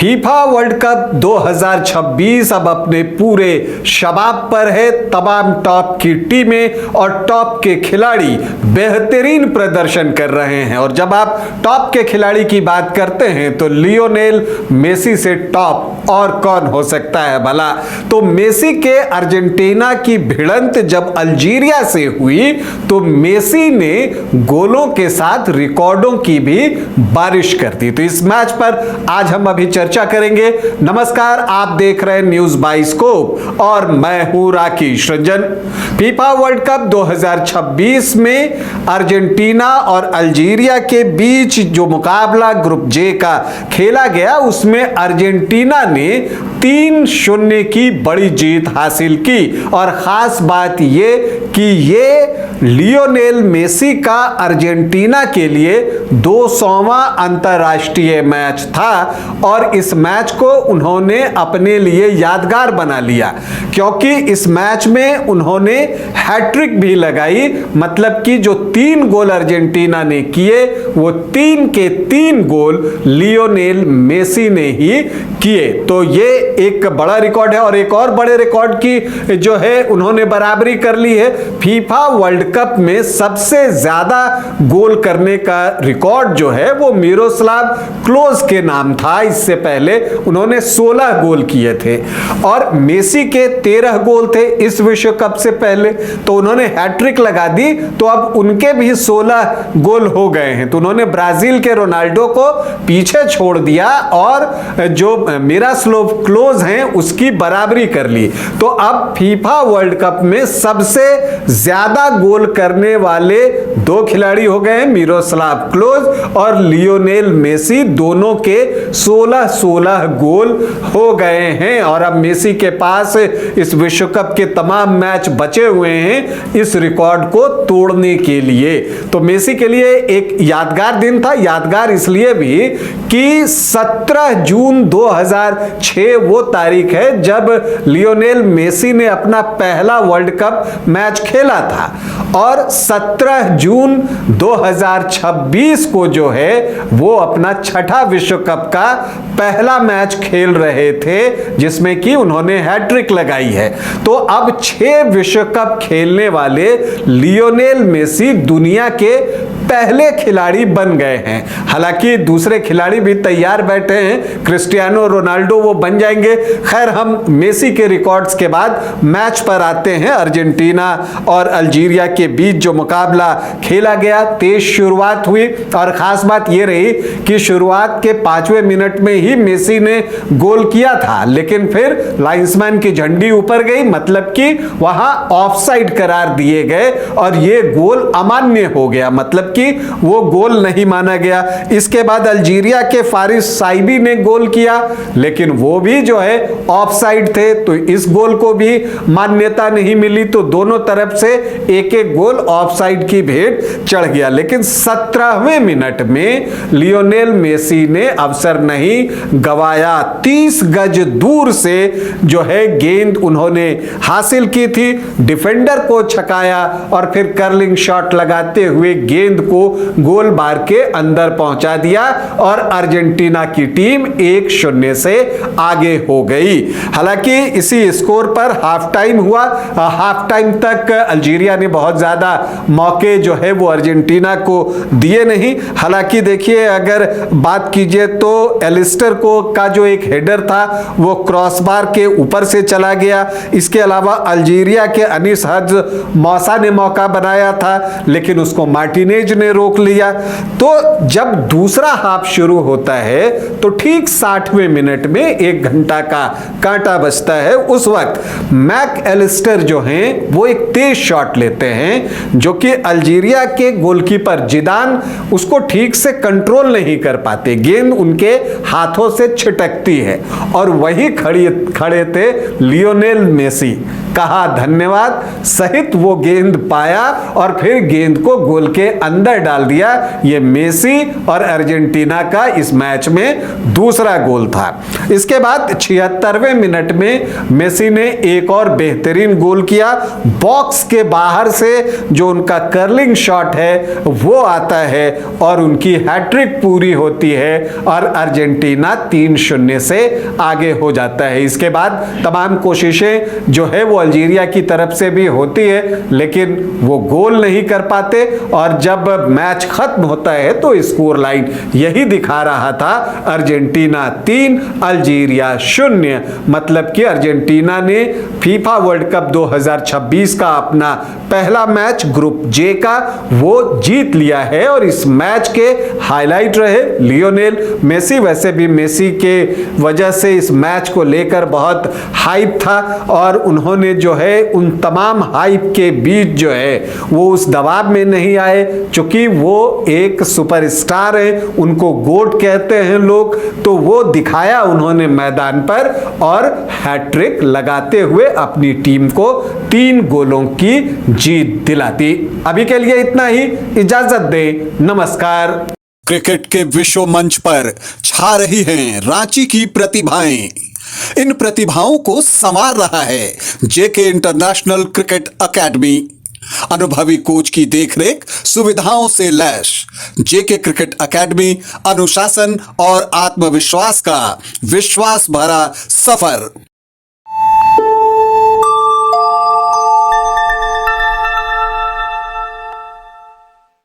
FIFA world cup 2026 अब अपने पूरे शबाब पर है। तमाम टॉप की टीमें और टॉप के खिलाड़ी बेहतरीन प्रदर्शन कर रहे हैं और जब आप टॉप के खिलाड़ी की बात करते हैं तो लियोनेल मेसी से टॉप और कौन हो सकता है भला। तो मेसी के अर्जेंटीना की भिड़ंत जब अल्जीरिया से हुई तो मेसी ने गोलों के साथ रिकॉर्डों की भी बारिश कर दी। तो इस मैच पर आज हम अभी चर्चा करेंगे। नमस्कार, आप देख रहे हैं न्यूज बाइस्कोप और मैं हूं Rakesh Ranjan. FIFA world cup 2026 में अर्जेंटीना और अल्जीरिया के बीच जो मुकाबला ग्रुप जे का खेला गया उसमें अर्जेंटीना ने 3-0 की बड़ी जीत हासिल की और खास बात यह कि ये लियोनेल मेसी का अर्जेंटीना के लिए 200वां अंतर्राष्ट्रीय मैच था और इस मैच को उन्होंने अपने लिए यादगार बना लिया क्योंकि इस मैच में उन्होंने हैट्रिक भी लगाई। मतलब कि जो 3 गोल अर्जेंटीना ने किए वो 3 के 3 गोल लियोनेल मेसी ने ही किए। तो ये एक बड़ा रिकॉर्ड है और एक और बड़े रिकॉर्ड की जो है उन्होंने बराबरी कर ली है। फीफा वर्ल्ड कप में सबसे ज्यादा गोल करने का रिकॉर्ड जो है वो मिरोस्लाव क्लोज के नाम था। इससे पहले उन्होंने 16 गोल किए थे और मेसी के 13 गोल थे इस विश्व कप से पहले, तो उन्होंने हैट्रिक लगा दी तो अब उनके भी 16 गोल हो गए हैं। तो उन्होंने ब्राजील के रोनाल्डो को पीछे छोड़ दिया और जो मिरोस्लाव क्लोज हैं उसकी बराबरी कर ली। तो अब फीफा वर्ल्ड कप में सबसे ज्यादा गोल करने वाले 2 खिलाड़ी हो गए हैं, मिरोस्लाव क्लोज और लियोनेल मेसी। दोनों के 16-16 गोल हो गए हैं और अब मेसी के पास इस विश्व कप के तमाम मैच बचे हुए हैं इस रिकॉर्ड को तोड़ने के लिए। तो मेसी के लिए एक यादगार दिन था। यादगार इसलिए भी कि 17 जून 2006 वो तारीख है जब लियोनेल मेसी ने अपना पहला वर्ल्ड कप मैच खेला था और 17 जून 2026 को जो है वो अपना छठा विश्व कप का पहला मैच खेल रहे थे जिसमें कि उन्होंने हैट्रिक लगाई है। तो अब 6 विश्व कप खेलने वाले लियोनेल मेसी दुनिया के पहले खिलाड़ी बन गए हैं। हालांकि दूसरे खिलाड़ी भी तैयार बैठे हैं, क्रिस्टियानो रोनाल्डो वो बन जाएंगे। खैर, हम मेसी के रिकॉर्ड्स के बाद मैच पर आते हैं। अर्जेंटीना और अल्जीरिया के बीच जो मुकाबला खेला गया, तेज शुरुआत हुई और खास बात यह रही कि शुरुआत के 5वें मिनट में ही मेसी ने गोल किया था, लेकिन फिर लाइंसमैन की झंडी ऊपर गई, मतलब कि वहां ऑफसाइड करार दिए गए और यह गोल अमान्य हो गया, मतलब कि वो गोल नहीं माना गया। इसके बाद अल्जीरिया के फारिस साइबी ने गोल किया लेकिन वो भी जो है ऑफसाइड थे, तो इस गोल को भी मान्यता नहीं मिली। तो दोनों तरफ से एक एक गोल ऑफसाइड की भेंट चढ़ गया। लेकिन 17वें मिनट में लियोनेल मेसी ने अवसर नहीं गवाया। 30 गज दूर से जो है गेंद उन्होंने हासिल की थी, डिफेंडर को छकाया और फिर कर्लिंग शॉट लगाते हुए गेंद को गोल बार के अंदर पहुंचा दिया और अर्जेंटीना की टीम 1-0 से आगे हो गई। हालांकि इसी स्कोर पर हाफ टाइम हुआ। हाफ टाइम तक अल्जीरिया ने बहुत ज्यादा मौके जो है वो अर्जेंटीना को दिए नहीं। हालांकि देखिए, अगर बात कीजिए तो एलिस्टर को का जो एक हेडर था वो क्रॉसबार के ऊपर से चला गया। इसके अलावा अल्जीरिया के अनीस हज मौसा ने मौका बनाया था लेकिन उसको मार्टिनेज ने रोक लिया। तो जब दूसरा हाफ शुरू होता है तो ठीक 60वें मिनट में 1 घंटा का कांटा बजता है। उस वक्त मैक एलिस्टर जो हैं वो एक तेज शॉट लेते हैं जो कि अल्जीरिया के गोलकीपर जिदान उसको ठीक से कंट्रोल नहीं कर पाते, गेंद उनके हाथों से छिटकती है और वही खड़े थे लियोनेल मेसी। कहा धन्यवाद सहित वो गेंद पाया और फिर गेंद को गोल के अंदर डाल दिया। ये मेसी और अर्जेंटीना का इस मैच में दूसरा गोल था। इसके बाद 76वें मिनट में मेसी ने एक और बेहतरीन गोल किया। बॉक्स के बाहर से जो उनका कर्लिंग शॉट है वो आता है और उनकी हैट्रिक पूरी होती है और अर्जेंटीना 3-0 से आगे हो जाता है। इसके बाद तमाम कोशिशें जो है वो अल्जीरिया की तरफ से भी होती है, लेकिन वो गोल नहीं कर पाते और जब मैच खत्म होता है तो स्कोर लाइन यही दिखा रहा था, अर्जेंटीना 3 अल्जीरिया 0। मतलब कि अर्जेंटीना ने फीफा वर्ल्ड कप 2026 का अपना पहला मैच ग्रुप जे का वो जीत लिया है। और इस मैच के हाईलाइट रहे लियोनेल मेसी। वैसे भी मेसी के वजह से इस मैच को लेकर बहुत हाइप था और उन्होंने जो है उन तमाम हाइप के बीच जो है वो उस दबाव में नहीं आए, क्योंकि वो एक सुपरस्टार है, उनको गोट कहते हैं लोग। तो वो दिखाया उन्होंने मैदान पर और हैट्रिक लगाते हुए अपनी टीम को 3 गोलों की जीत दिला दी। अभी के लिए इतना ही, इजाजत दे, नमस्कार। क्रिकेट के विश्व मंच पर छा रही हैं रांची की प्रतिभाएं। इन प्रतिभाओं को संवार रहा है जेके इंटरनेशनल क्रिकेट एकेडमी। अनुभवी कोच की देखरेख, सुविधाओं से लैस जेके क्रिकेट एकेडमी अनुशासन और आत्मविश्वास का विश्वास भरा सफर।